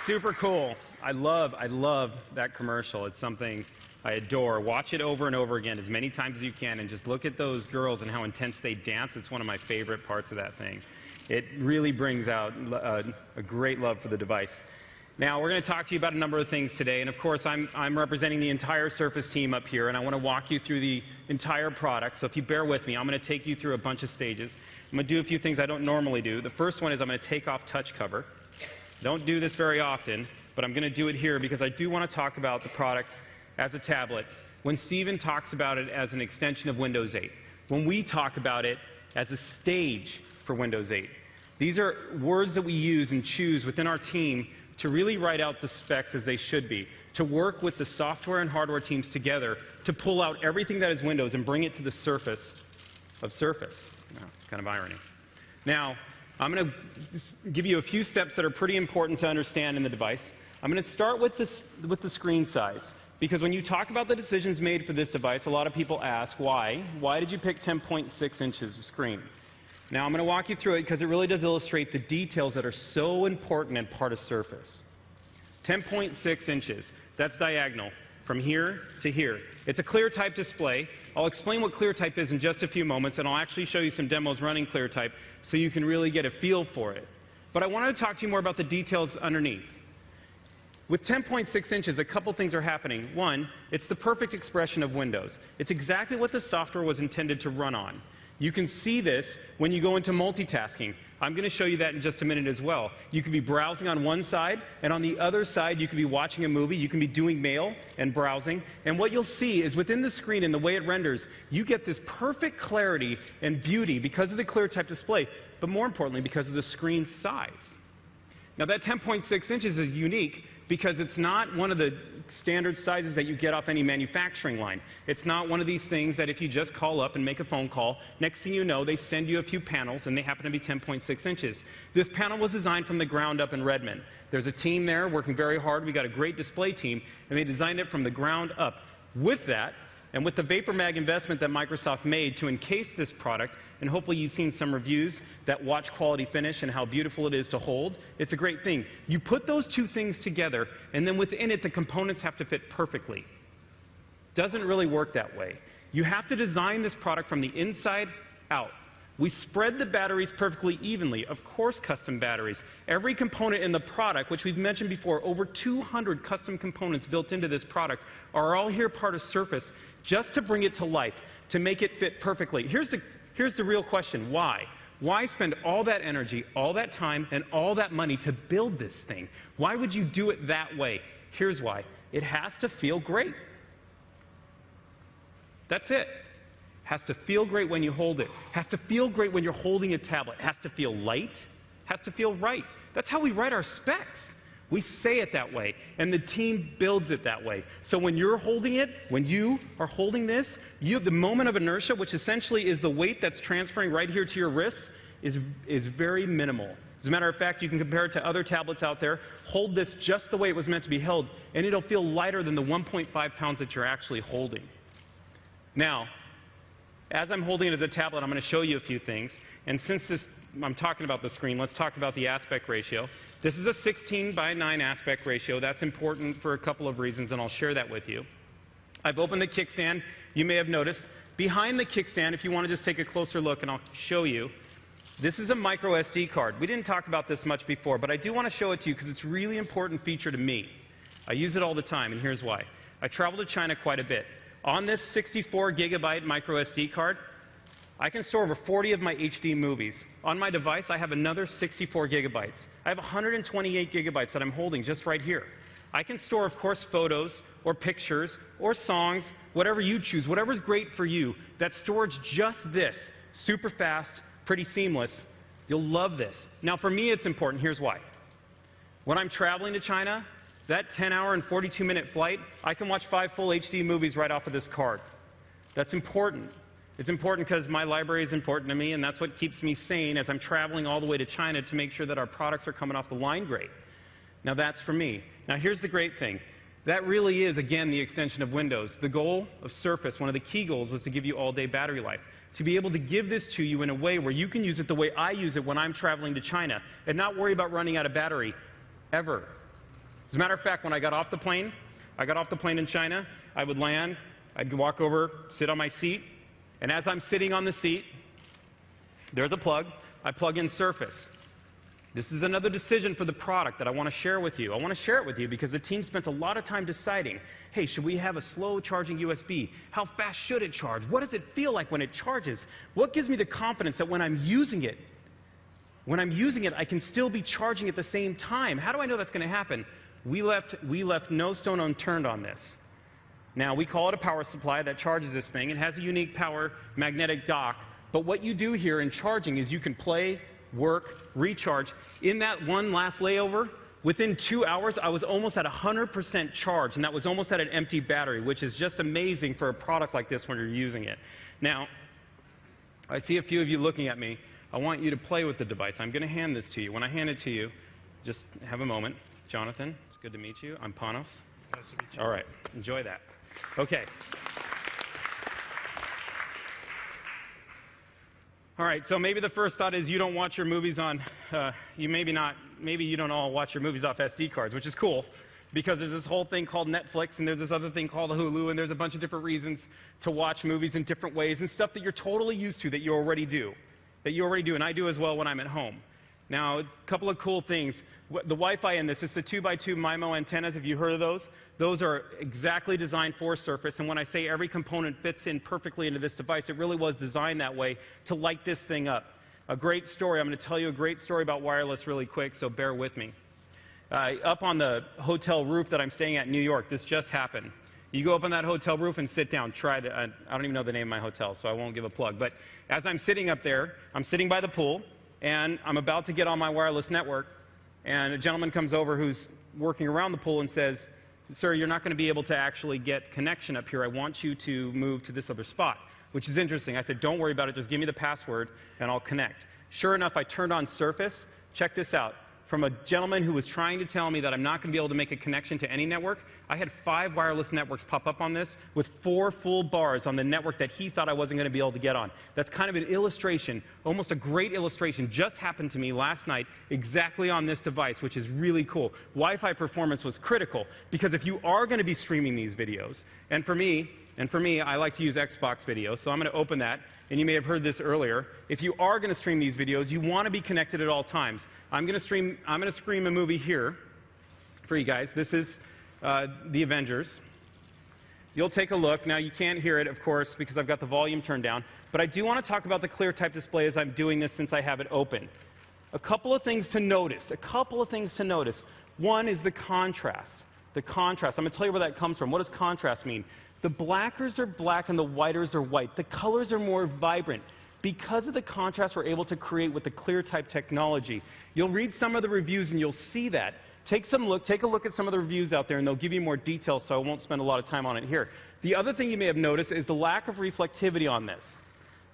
Super cool. I love that commercial. It's something I adore. Watch it over and over again as many times as you can and just look at those girls and how intense they dance. It's one of my favorite parts of that thing. It really brings out a great love for the device. Now, we're going to talk to you about a number of things today, and of course, I'm representing the entire Surface team up here, and I want to walk you through the entire product. So if you bear with me, I'm going to take you through a bunch of stages. I'm going to do a few things I don't normally do. The first one is I'm going to take off touch cover. Don't do this very often, but I'm going to do it here because I do want to talk about the product as a tablet when Stephen talks about it as an extension of Windows 8, when we talk about it as a stage for Windows 8. These are words that we use and choose within our team to really write out the specs as they should be, to work with the software and hardware teams together to pull out everything that is Windows and bring it to the surface of Surface. It's kind of irony. Now, I'm going to give you a few steps that are pretty important to understand in the device. I'm going to start with the screen size, because when you talk about the decisions made for this device, a lot of people ask, why? Why did you pick 10.6 inches of screen? Now, I'm going to walk you through it because it really does illustrate the details that are so important and part of Surface. 10.6 inches. That's diagonal from here to here. It's a ClearType display. I'll explain what ClearType is in just a few moments, and I'll actually show you some demos running ClearType so you can really get a feel for it. But I wanted to talk to you more about the details underneath. With 10.6 inches, a couple things are happening. One, it's the perfect expression of Windows. It's exactly what the software was intended to run on. You can see this when you go into multitasking. I'm going to show you that in just a minute as well. You could be browsing on one side, and on the other side you could be watching a movie. You can be doing mail and browsing. And what you'll see is within the screen and the way it renders, you get this perfect clarity and beauty because of the ClearType display, but more importantly because of the screen size. Now, that 10.6 inches is unique because it's not one of the standard sizes that you get off any manufacturing line. It's not one of these things that if you just call up and make a phone call, next thing you know, they send you a few panels and they happen to be 10.6 inches. This panel was designed from the ground up in Redmond. There's a team there working very hard. We got a great display team, and they designed it from the ground up. With that, and with the VaporMag investment that Microsoft made to encase this product, and hopefully you've seen some reviews that watch quality finish and how beautiful it is to hold, it's a great thing. You put those two things together, and then within it, the components have to fit perfectly. Doesn't really work that way. You have to design this product from the inside out. We spread the batteries perfectly evenly, of course custom batteries. Every component in the product, which we've mentioned before, over 200 custom components built into this product, are all here part of Surface just to bring it to life, to make it fit perfectly. Here's the real question. Why? Why spend all that energy, all that time, and all that money to build this thing? Why would you do it that way? Here's why. It has to feel great. That's it. Has to feel great when you hold it. Has to feel great when you're holding a tablet. Has to feel light. Has to feel right. That's how we write our specs. We say it that way, and the team builds it that way. So when you're holding it, when you are holding this, the moment of inertia, which essentially is the weight that's transferring right here to your wrists, is very minimal. As a matter of fact, you can compare it to other tablets out there. Hold this just the way it was meant to be held, and it'll feel lighter than the 1.5 pounds that you're actually holding. Now, as I'm holding it as a tablet, I'm going to show you a few things. And since I'm talking about the screen, let's talk about the aspect ratio. This is a 16:9 aspect ratio. That's important for a couple of reasons, and I'll share that with you. I've opened the kickstand. You may have noticed. Behind the kickstand, if you want to just take a closer look, and I'll show you, this is a micro SD card. We didn't talk about this much before, but I do want to show it to you because it's a really important feature to me. I use it all the time, and here's why. I travel to China quite a bit. On this 64-gigabyte micro SD card, I can store over 40 of my HD movies. On my device, I have another 64 gigabytes. I have 128 gigabytes that I'm holding just right here. I can store, of course, photos or pictures or songs, whatever you choose, whatever's great for you. That storage, just this, super fast, pretty seamless. You'll love this. Now, for me, it's important. Here's why. When I'm traveling to China, that 10-hour and 42-minute flight, I can watch 5 full HD movies right off of this card. That's important. It's important because my library is important to me, and that's what keeps me sane as I'm traveling all the way to China to make sure that our products are coming off the line great. Now, that's for me. Now, here's the great thing. That really is, again, the extension of Windows. The goal of Surface, one of the key goals, was to give you all-day battery life. To be able to give this to you in a way where you can use it the way I use it when I'm traveling to China and not worry about running out of battery ever. As a matter of fact, when I got off the plane in China, I would land, I'd walk over, sit on my seat, and as I'm sitting on the seat, there's a plug. I plug in Surface. This is another decision for the product that I want to share with you. I want to share it with you because the team spent a lot of time deciding, hey, should we have a slow charging USB? How fast should it charge? What does it feel like when it charges? What gives me the confidence that when I'm using it, I can still be charging at the same time? How do I know that's going to happen? We left no stone unturned on this. Now, we call it a power supply that charges this thing. It has a unique power magnetic dock. But what you do here in charging is you can play, work, recharge. In that one last layover, within 2 hours, I was almost at 100% charge, and that was almost at an empty battery, which is just amazing for a product like this when you're using it. Now, I see a few of you looking at me. I want you to play with the device. I'm going to hand this to you. When I hand it to you, just have a moment. Jonathan, it's good to meet you. I'm Panos. Nice to meet you. All right, enjoy that. Okay. All right, so maybe the first thought is you don't watch your movies on, maybe you don't all watch your movies off SD cards, which is cool, because there's this whole thing called Netflix, and there's this other thing called Hulu, and there's a bunch of different reasons to watch movies in different ways, and stuff that you're totally used to, that you already do, and I do as well when I'm at home. Now, a couple of cool things. The Wi-Fi in this, it's the 2x2 MIMO antennas. Have you heard of those? Those are exactly designed for Surface. And when I say every component fits in perfectly into this device, it really was designed that way to light this thing up. A great story. I'm going to tell you a great story about wireless really quick, so bear with me. Up on the hotel roof that I'm staying at in New York, this just happened. You go up on that hotel roof and sit down. Try it. I don't even know the name of my hotel, so I won't give a plug. But as I'm sitting up there, I'm sitting by the pool, and I'm about to get on my wireless network, and a gentleman comes over who's working around the pool and says, sir, you're not going to be able to actually get connection up here. I want you to move to this other spot, which is interesting. I said, don't worry about it. Just give me the password, and I'll connect. Sure enough, I turned on Surface. Check this out. From a gentleman who was trying to tell me that I'm not going to be able to make a connection to any network, I had 5 wireless networks pop up on this with 4 full bars on the network that he thought I wasn't going to be able to get on. That's kind of an illustration, almost a great illustration, just happened to me last night exactly on this device, which is really cool. Wi-Fi performance was critical because if you are going to be streaming these videos, and for me, I like to use Xbox video, so I'm going to open that. And you may have heard this earlier. If you are going to stream these videos, you want to be connected at all times. I'm going to stream a movie here for you guys. This is The Avengers. You'll take a look. Now, you can't hear it, of course, because I've got the volume turned down. But I do want to talk about the clear type display as I'm doing this since I have it open. A couple of things to notice. One is the contrast. The contrast. I'm going to tell you where that comes from. What does contrast mean? The blackers are black and the whiters are white. The colors are more vibrant. Because of the contrast we're able to create with the clear type technology. You'll read some of the reviews and you'll see that. Take a look at some of the reviews out there and they'll give you more details, so I won't spend a lot of time on it here. The other thing you may have noticed is the lack of reflectivity on this.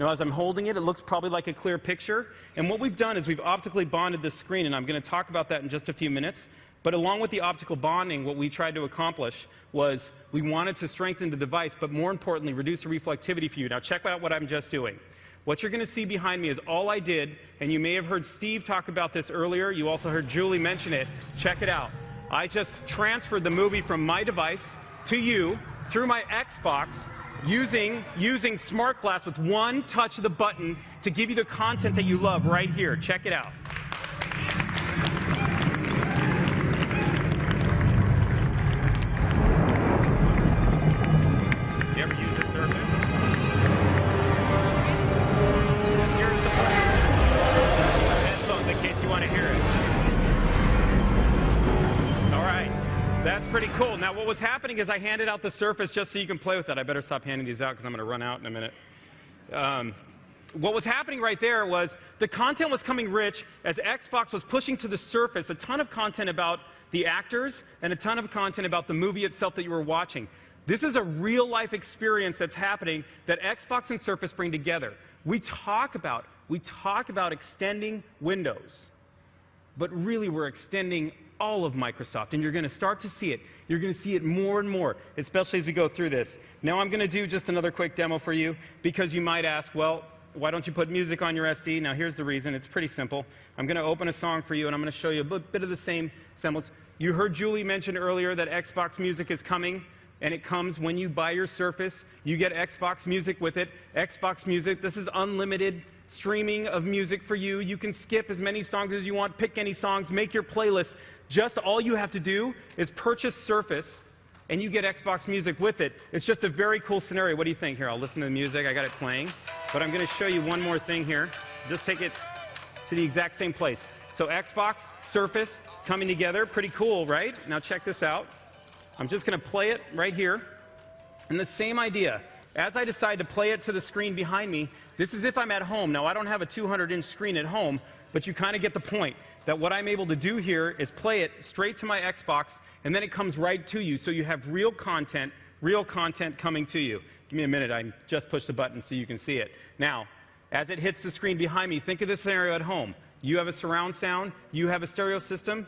Now, as I'm holding it, it looks probably like a clear picture. And what we've done is we've optically bonded this screen, and I'm going to talk about that in just a few minutes. But along with the optical bonding, what we tried to accomplish was we wanted to strengthen the device, but more importantly, reduce the reflectivity for you. Now, check out what I'm just doing. What you're going to see behind me is all I did, and you may have heard Steve talk about this earlier. You also heard Julie mention it. Check it out. I just transferred the movie from my device to you through my Xbox using Smart Glass with one touch of the button to give you the content that you love right here. Check it out. You ever use it, Surface? Here's the headphones in case you want to hear it. All right. That's pretty cool. Now, what was happening is I handed out the Surface just so you can play with it. I better stop handing these out because I'm going to run out in a minute. What was happening right there was the content was coming rich as Xbox was pushing to the surface a ton of content about the actors and a ton of content about the movie itself that you were watching. This is a real-life experience that's happening that Xbox and Surface bring together. We talk about extending Windows, but really we're extending all of Microsoft, and you're going to start to see it. You're going to see it more and more, especially as we go through this. Now I'm going to do just another quick demo for you, because you might ask, well, why don't you put music on your SD? Now here's the reason. It's pretty simple. I'm going to open a song for you, and I'm going to show you a bit of the same semblance. You heard Julie mention earlier that Xbox Music is coming, and it comes when you buy your Surface. You get Xbox Music with it. Xbox Music, this is unlimited streaming of music for you. You can skip as many songs as you want, pick any songs, make your playlist. Just all you have to do is purchase Surface, and you get Xbox Music with it. It's just a very cool scenario. What do you think? Here, I'll listen to the music. I got it playing. But I'm going to show you one more thing here. Just take it to the exact same place. So Xbox, Surface, coming together. Pretty cool, right? Now check this out. I'm just going to play it right here. And the same idea. As I decide to play it to the screen behind me, this is if I'm at home. Now, I don't have a 200-inch screen at home, but you kind of get the point that what I'm able to do here is play it straight to my Xbox, and then it comes right to you. So you have real content coming to you. Give me a minute. I just pushed the button so you can see it. Now, as it hits the screen behind me, think of this scenario at home. You have a surround sound. You have a stereo system.